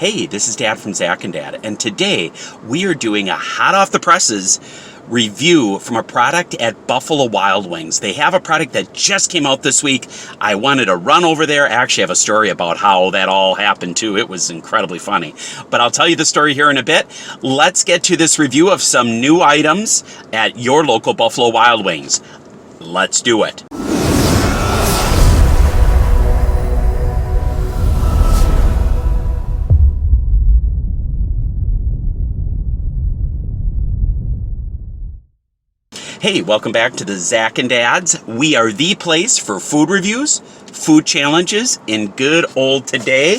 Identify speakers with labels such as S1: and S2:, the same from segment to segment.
S1: Hey, this is Dad from ZacknDad, and today we are doing a hot off the presses review from a product at Buffalo Wild Wings. They have a product that just came out this week. I wanted to run over there. I actually have a story about how that all happened too. It was incredibly funny, but I'll tell you the story here in a bit. Let's get to this review of some new items at your local Buffalo Wild Wings. Let's do it. Hey, welcome back to the ZacknDads. We are the place for food reviews, food challenges, in good old today.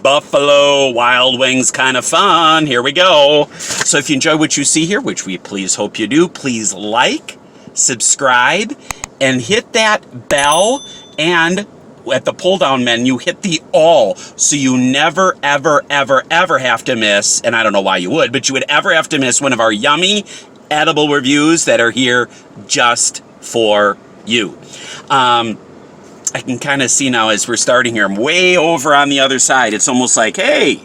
S1: Buffalo Wild Wings kind of fun. Here we go. So if you enjoy what you see here, which we please hope you do, please like, subscribe, and hit that bell, and at the pull down menu, hit the all, so you never, ever, ever, ever have to miss, and I don't know why you would, but you would ever have to miss one of our yummy edible reviews that are here just for you. I can kind of see now as we're starting here, I'm way over on the other side. It's almost like, hey,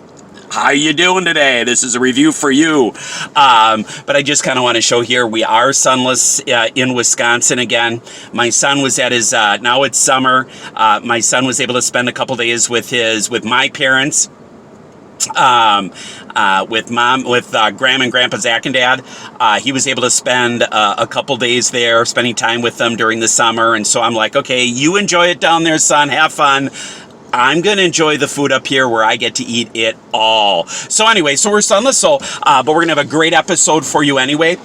S1: how you doing today? This is a review for you. But I just kind of want to show here, we are sunless in Wisconsin again. My son was at his, now it's summer. My son was able to spend a couple days with my parents. With Grandma and Grandpa ZacknDad. He was able to spend a couple days there, spending time with them during the summer. And so I'm like, okay, you enjoy it down there, son. Have fun. I'm going to enjoy the food up here where I get to eat it all. So anyway, so we're sunless, but we're going to have a great episode for you anyway.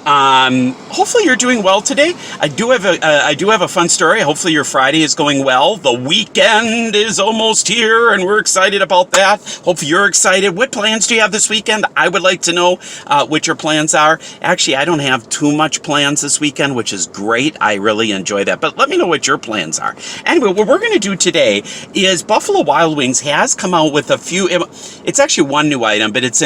S1: Hopefully you're doing well today. I do have a fun story. Hopefully your Friday is going well. The weekend is almost here and we're excited about that. Hopefully you're excited. What plans do you have this weekend? I would like to know what your plans are. Actually, I don't have too much plans this weekend, which is great. I really enjoy that, but let me know what your plans are. Anyway, what we're going to do today is Buffalo Wild Wings has come out with a few, it's actually one new item, but it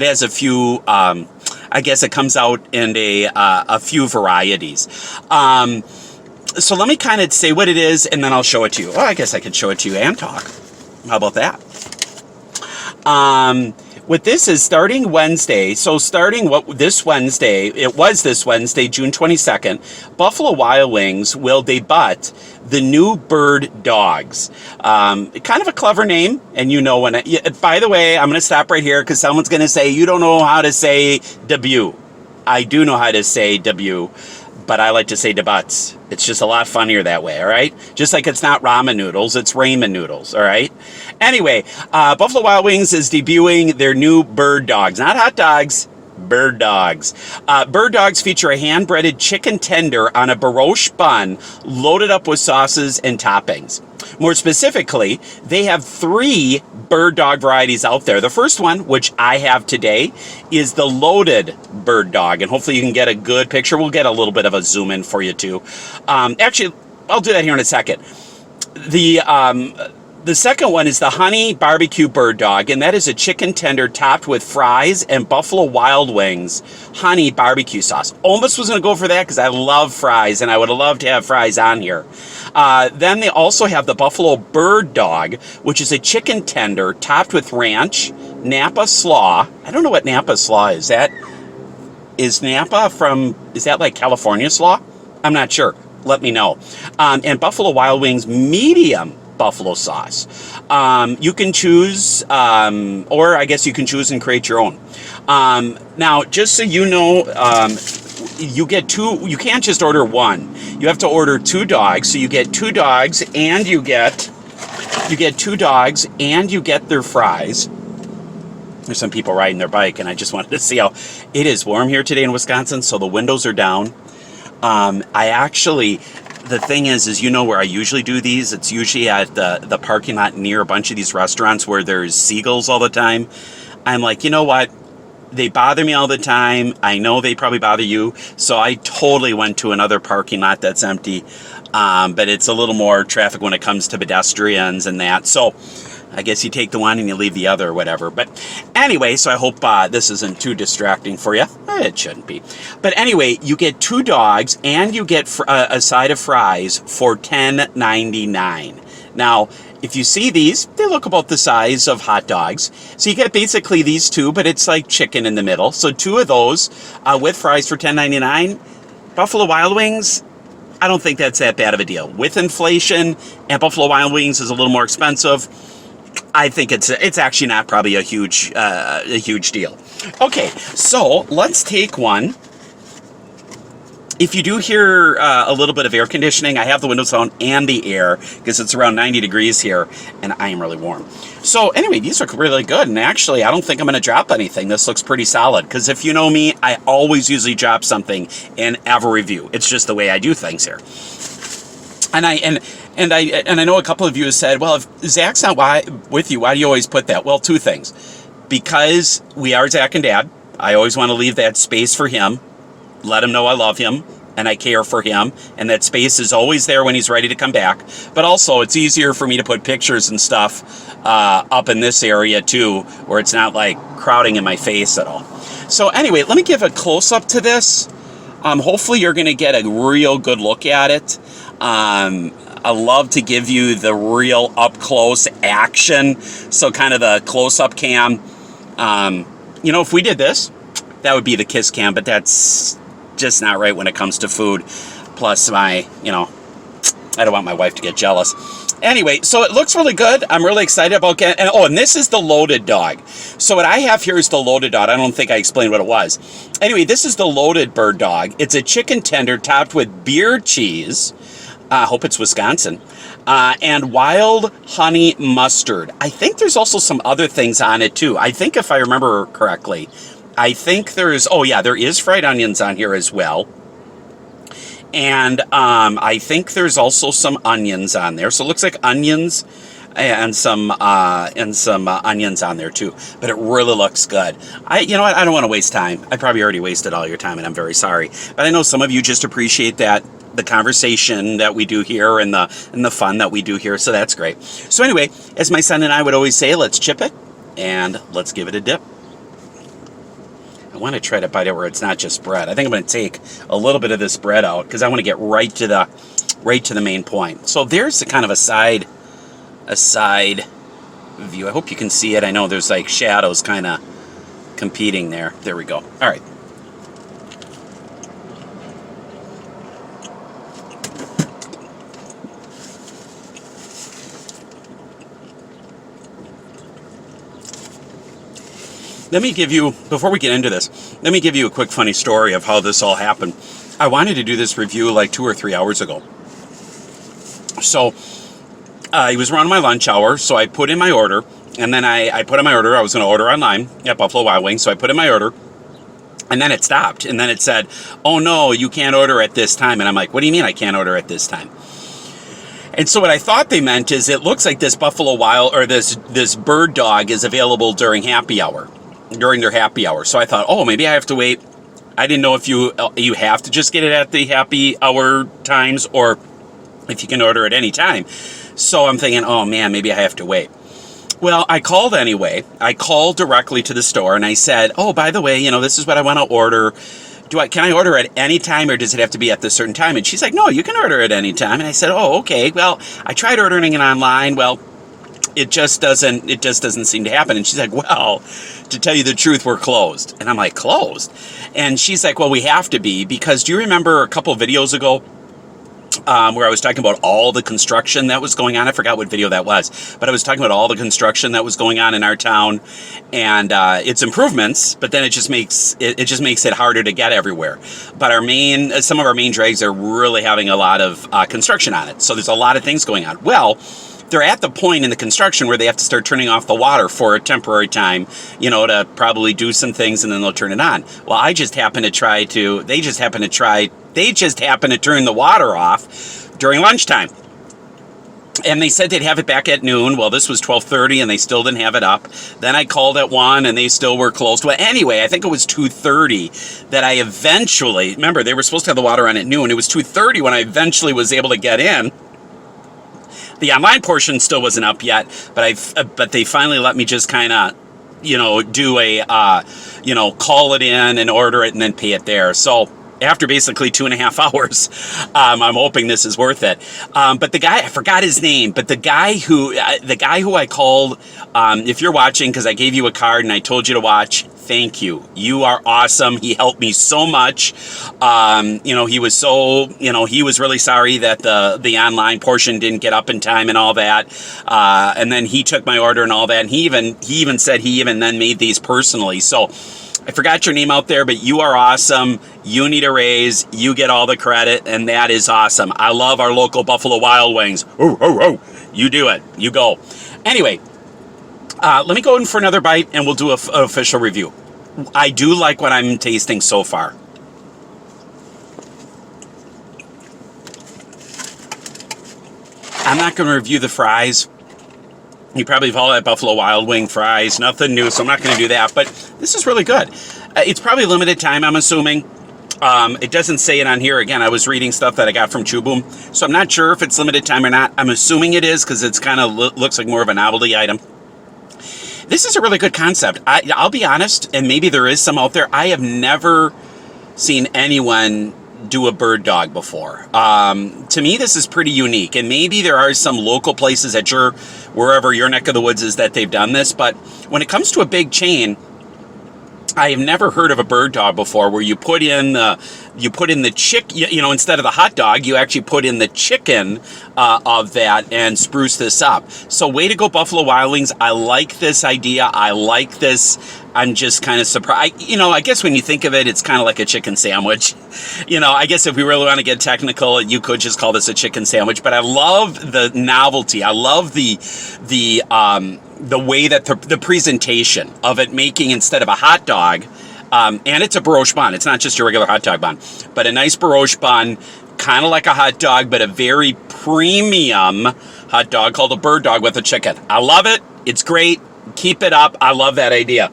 S1: has a few, I guess it comes out in a few varieties. So let me kind of say what it is, and then I'll show it to you. Well, I guess I could show it to you and talk. How about that? What this is, starting Wednesday, this Wednesday, June 22nd, Buffalo Wild Wings will debut the new Bird Dawgs. Kind of a clever name, and you know when by the way, I'm going to stop right here because someone's going to say, you don't know how to say debut. I do know how to say debut, but I like to say debuts. It's just a lot funnier that way, all right? Just like it's not ramen noodles, it's ramen noodles, all right? Anyway, Buffalo Wild Wings is debuting their new Bird Dawgs. Not hot dogs, Bird Dawgs. Bird Dawgs feature a hand-breaded chicken tender on a brioche bun loaded up with sauces and toppings. More specifically, they have 3 Bird Dawg varieties out there. The first one, which I have today, is the loaded Bird Dawg, and hopefully you can get a good picture. We'll get a little bit of a zoom in for you too. Actually, I'll do that here in a second. The second one is the honey barbecue Bird Dawg, and that is a chicken tender topped with fries and Buffalo Wild Wings honey barbecue sauce. Almost was going to go for that because I love fries, and I would have loved to have fries on here. Then they also have the Buffalo Bird Dawg, which is a chicken tender topped with ranch, Napa slaw. I don't know what Napa slaw is. Is that like California slaw? I'm not sure. Let me know. And Buffalo Wild Wings medium buffalo sauce. You can choose, or I guess you can choose and create your own. Now, just so you know, you get 2, you can't just order 1. You have to order 2 dogs. So you get 2 dogs and you get 2 dogs and you get their fries. There's some people riding their bike, and I just wanted to see how it is warm here today in Wisconsin. So the windows are down. The thing is you know where I usually do these? It's usually at the parking lot near a bunch of these restaurants where there's seagulls all the time. I'm like, you know what? They bother me all the time. I know they probably bother you. So I totally went to another parking lot that's empty. But it's a little more traffic when it comes to pedestrians and that. So I guess you take the one and you leave the other or whatever. But anyway, so I hope this isn't too distracting for you. It shouldn't be. But anyway, you get 2 dogs and you get a side of fries for $10.99. Now, if you see these, they look about the size of hot dogs. So you get basically these two, but it's like chicken in the middle. So 2 of those with fries for $10.99. Buffalo Wild Wings, I don't think that's that bad of a deal. With inflation, and Buffalo Wild Wings is a little more expensive, I think it's actually not probably a huge deal. Okay, so let's take one. If you do hear a little bit of air conditioning, I have the windows on and the air because it's around 90 degrees here, and I am really warm. So anyway, these look really good, and actually, I don't think I'm going to drop anything. This looks pretty solid because if you know me, I always usually drop something in every review. It's just the way I do things here. And I know a couple of you have said, well, if Zach's not with you, why do you always put that? Well, 2 things. Because we are Zach and Dad, I always want to leave that space for him. Let him know I love him and I care for him, and that space is always there when he's ready to come back. But also, it's easier for me to put pictures and stuff up in this area too, where it's not like crowding in my face at all. So anyway, let me give a close-up to this. Hopefully you're going to get a real good look at it. I love to give you the real up-close action, so kind of the close-up cam. You know, if we did this, that would be the kiss cam, but that's just not right when it comes to food. Plus I don't want my wife to get jealous. Anyway, so it looks really good. I'm really excited about getting, and this is the loaded dog. So what I have here is the loaded dog. I don't think I explained what it was. Anyway, this is the loaded Bird Dog. It's a chicken tender topped with beer cheese. I hope it's Wisconsin. And wild honey mustard. I think there's also some other things on it too. I think if I remember correctly, I think there is fried onions on here as well. And I think there's also some onions on there. So it looks like onions and some onions on there too. But it really looks good. I don't want to waste time. I probably already wasted all your time, and I'm very sorry. But I know some of you just appreciate the conversation that we do here and the fun that we do here. So that's great. So anyway, as my son and I would always say, let's chip it and let's give it a dip. I want to try to bite it where it's not just bread. I think I'm going to take a little bit of this bread out because I want to get right to the main point. So there's the kind of a side view. I hope you can see it. I know there's like shadows kind of competing there. There we go. All right. Let me give you, before we get into this, let me give you a quick funny story of how this all happened. I wanted to do this review like 2 or 3 hours ago. So, it was around my lunch hour, so I put in my order, and then I put in my order. I was going to order online at Buffalo Wild Wings, so I put in my order, and then it stopped, and then it said, oh no, you can't order at this time. And I'm like, what do you mean I can't order at this time? And so what I thought they meant is it looks like this Buffalo Wild, or this Bird Dog is available during their happy hour. So I thought, oh, maybe I have to wait. I didn't know if you have to just get it at the happy hour times or if you can order at any time. So I'm thinking, oh man, maybe I have to wait. Well, I called anyway. I called directly to the store and I said, oh, by the way, this is what I want to order. Can I order at any time, or does it have to be at the certain time? And she's like, no, you can order at any time. And I said, oh, okay. Well, I tried ordering it online. Well, it just doesn't seem to happen. And she's like, well, to tell you the truth, we're closed. And I'm like, closed? And she's like, well, we have to be, because do you remember a couple of videos ago where I was talking about all the construction that was going on? I forgot what video that was, but I was talking about all the construction that was going on in our town and its improvements, but then it just makes it harder to get everywhere. But some of our main drags are really having a lot of construction on it. So there's a lot of things going on. Well, they're at the point in the construction where they have to start turning off the water for a temporary time, to probably do some things, and then they'll turn it on. Well, they just happen to turn the water off during lunchtime. And they said they'd have it back at noon. Well, this was 12:30 and they still didn't have it up. Then I called at 1 and they still were closed. Well, anyway, I think it was 2:30 that I eventually, remember, they were supposed to have the water on at noon. It was 2:30 when I eventually was able to get in. The online portion still wasn't up yet, but they finally let me just kind of, do a, call it in and order it and then pay it there. So after basically 2.5 hours. I'm hoping this is worth it. But the guy, I forgot his name, but the guy who I called, if you're watching, because I gave you a card and I told you to watch, thank you. You are awesome. He helped me so much. He was he was really sorry that the online portion didn't get up in time and all that. And then he took my order and all that. And he even said he even then made these personally. So I forgot your name out there, but you are awesome. You need a raise. You get all the credit, and that is awesome. I love our local Buffalo Wild Wings. Oh, oh, oh. You do it. You go. Anyway, let me go in for another bite, and we'll do an official review. I do like what I'm tasting so far. I'm not going to review the fries. You probably have all that Buffalo Wild Wing fries. Nothing new, so I'm not going to do that. But this is really good. It's probably limited time, I'm assuming. It doesn't say it on here. Again, I was reading stuff that I got from Chew Boom. So I'm not sure if it's limited time or not. I'm assuming it is because it's kind of looks like more of a novelty item. This is a really good concept. I'll be honest, and maybe there is some out there. I have never seen anyone do a Bird Dawg before. To me, this is pretty unique, and maybe there are some local places at wherever your neck of the woods is that they've done this, but when it comes to a big chain, I have never heard of a Bird Dawg before where you put in the instead of the hot dog, you actually put in the chicken of that and spruce this up. So way to go, Buffalo Wild Wings. I like this idea. I like this. I'm just kind of surprised. I guess when you think of it, it's kind of like a chicken sandwich. I guess if we really want to get technical, you could just call this a chicken sandwich. But I love the novelty. I love the way that the presentation of it making instead of a hot dog, and it's a brioche bun. It's not just your regular hot dog bun, but a nice brioche bun, kind of like a hot dog, but a very premium hot dog called a Bird Dawg with a chicken. I love it. It's great. Keep it up. I love that idea.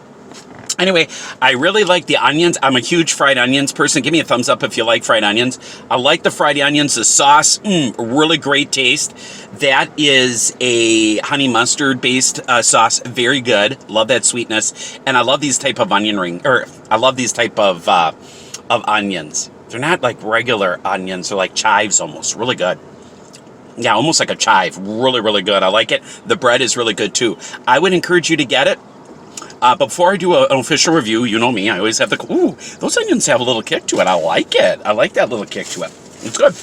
S1: Anyway, I really like the onions. I'm a huge fried onions person. Give me a thumbs up if you like fried onions. I like the fried onions. The sauce, really great taste. That is a honey mustard based sauce. Very good. Love that sweetness. And I love these type of I love these type of onions. They're not like regular onions. They're like chives almost. Really good. Yeah, almost like a chive. Really, really good. I like it. The bread is really good too. I would encourage you to get it. But before I do an official review, you know me, I always have those onions have a little kick to it. I like it. I like that little kick to it. It's good.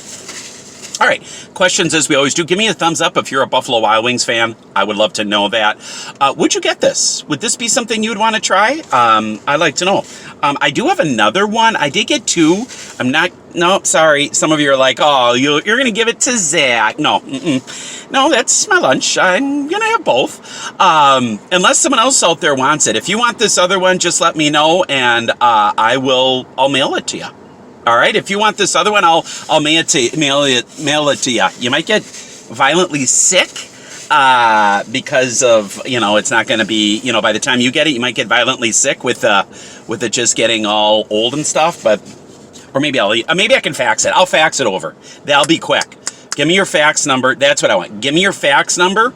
S1: All right, questions as we always do. Give me a thumbs up if you're a Buffalo Wild Wings fan. I would love to know that. Would you get this? Would this be something you'd want to try? I'd like to know. I do have another one. I did get two. No, sorry. Some of you are like, oh, you're going to give it to Zach. No, no, that's my lunch. I'm going to have both. Unless someone else out there wants it. If you want this other one, just let me know, and I'll mail it to you. All right, if you want this other one, I'll mail it to you. You might get violently sick because of, it's not going to be, by the time you get it, you might get violently sick with it just getting all old and stuff. Or maybe maybe I can fax it. I'll fax it over. That'll be quick. Give me your fax number. That's what I want. Give me your fax number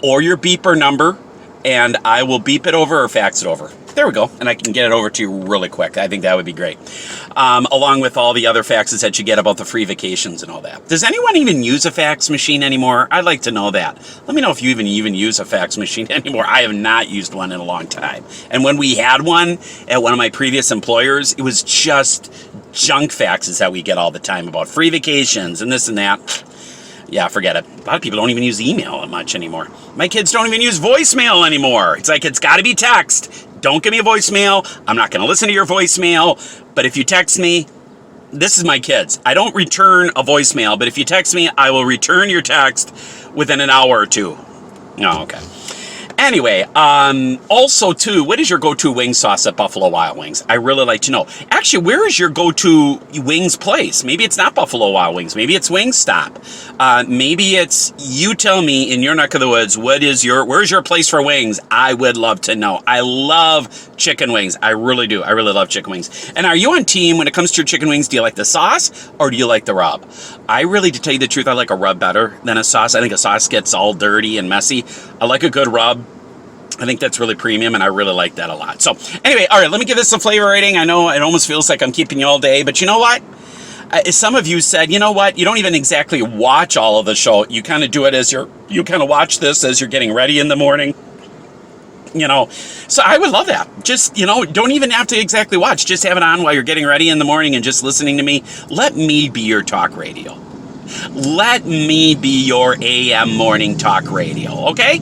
S1: or your beeper number, and I will beep it over or fax it over. There we go. And I can get it over to you really quick. I think that would be great. Along with all the other faxes that you get about the free vacations and all that. Does anyone even use a fax machine anymore? I'd like to know that. Let me know if you even use a fax machine anymore. I have not used one in a long time. And when we had one at one of my previous employers, it was just junk faxes that we get all the time about free vacations and this and that. Yeah, forget it. A lot of people don't even use email much anymore. My kids don't even use voicemail anymore. It's like, it's got to be text. Don't give me a voicemail. I'm not going to listen to your voicemail. But if you text me, this is my kids. I don't return a voicemail, but if you text me, I will return your text within an hour or two. Oh, okay. Anyway, also too, what is your go-to wing sauce at Buffalo Wild Wings? I really like to know. Actually, where is your go-to wings place? Maybe it's not Buffalo Wild Wings. Maybe it's Wingstop. Maybe it's, you tell me in your neck of the woods, where's your place for wings? I would love to know. I love chicken wings. I really do. I really love chicken wings. And are you on team when it comes to your chicken wings? Do you like the sauce or do you like the rub? I really, to tell you the truth, I like a rub better than a sauce. I think a sauce gets all dirty and messy. I like a good rub. I think that's really premium, and I really like that a lot. So anyway, all right, let me give this a flavor rating. I know it almost feels like I'm keeping you all day, but you know what? Some of you said, you know what? You don't even exactly watch all of the show. You kind of do it as you kind of watch this as you're getting ready in the morning. You know, so I would love that. Just, you know, don't even have to exactly watch. Just have it on while you're getting ready in the morning and just listening to me. Let me be your talk radio. Let me be your AM morning talk radio, okay?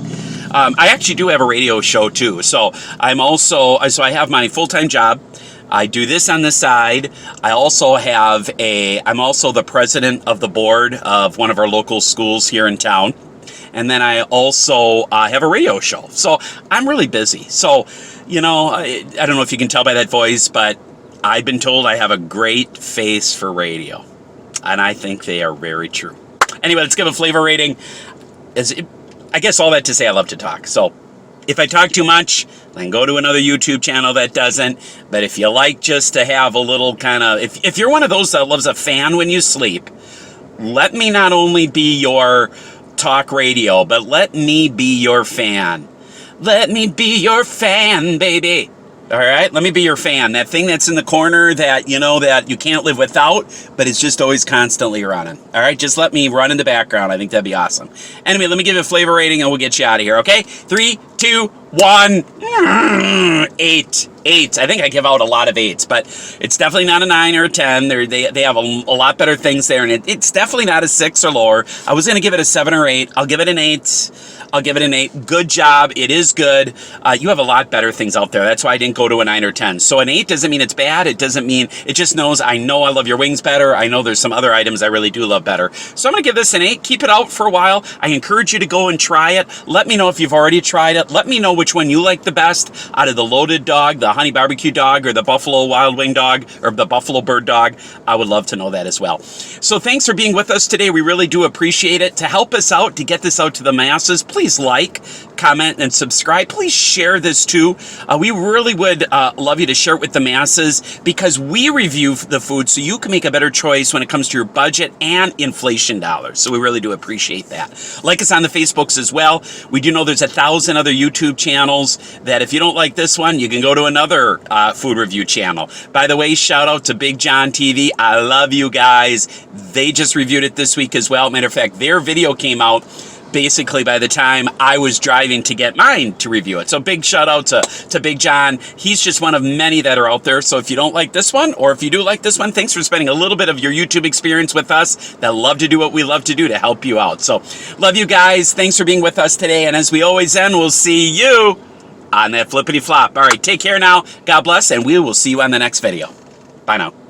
S1: I actually do have a radio show too. So I have my full-time job. I do this on the side. I'm also the president of the board of one of our local schools here in town. And then I also have a radio show. So I'm really busy. So, you know, I don't know if you can tell by that voice, but I've been told I have a great face for radio. And I think they are very true. Anyway, let's give a flavor rating. I guess all that to say I love to talk. So if I talk too much, then go to another YouTube channel that doesn't. But if you like just to have a little kind of, if you're one of those that loves a fan when you sleep, let me not only be your talk radio, but let me be your fan. Let me be your fan, baby. All right, let me be your fan. That thing that's in the corner that, you know, that you can't live without, but it's just always constantly running. All right, just let me run in the background. I think that'd be awesome. Anyway, let me give you a flavor rating and we'll get you out of here, okay? 3, 2, 1. 8. I think I give out a lot of 8s, but it's definitely not a 9 or a 10. They have a lot better things there, and it's definitely not a 6 or lower. I was going to give it a 7 or 8. I'll give it an 8. Good job. It is good. You have a lot better things out there. That's why I didn't go to a 9 or 10. So an 8 doesn't mean it's bad. It doesn't mean, it just knows I know I love your wings better. I know there's some other items I really do love better. So I'm going to give this an 8. Keep it out for a while. I encourage you to go and try it. Let me know if you've already tried it. Let me know which one you like the best out of the loaded dog, the honey barbecue dog, or the buffalo wild wing dog, or the buffalo bird dog. I would love to know that as well. So thanks for being with us today. We really do appreciate it. To help us out, to get this out to the masses, please like, comment, and subscribe. Please share this too. We really would love you to share it with the masses, because we review the food so you can make a better choice when it comes to your budget and inflation dollars. So we really do appreciate that. Like us on the Facebooks as well. We do know there's 1,000 other YouTube channels that if you don't like this one, you can go to another food review channel. By the way, shout out to Big John TV. I love you guys. They just reviewed it this week as well. Matter of fact, their video came out basically by the time I was driving to get mine to review it. So big shout out to Big John. He's just one of many that are out there. So if you don't like this one, or if you do like this one, thanks for spending a little bit of your YouTube experience with us that love to do what we love to do to help you out. So love you guys. Thanks for being with us today. And as we always end, we'll see you on that flippity flop. All right, take care now. God bless, and we will see you on the next video. Bye now.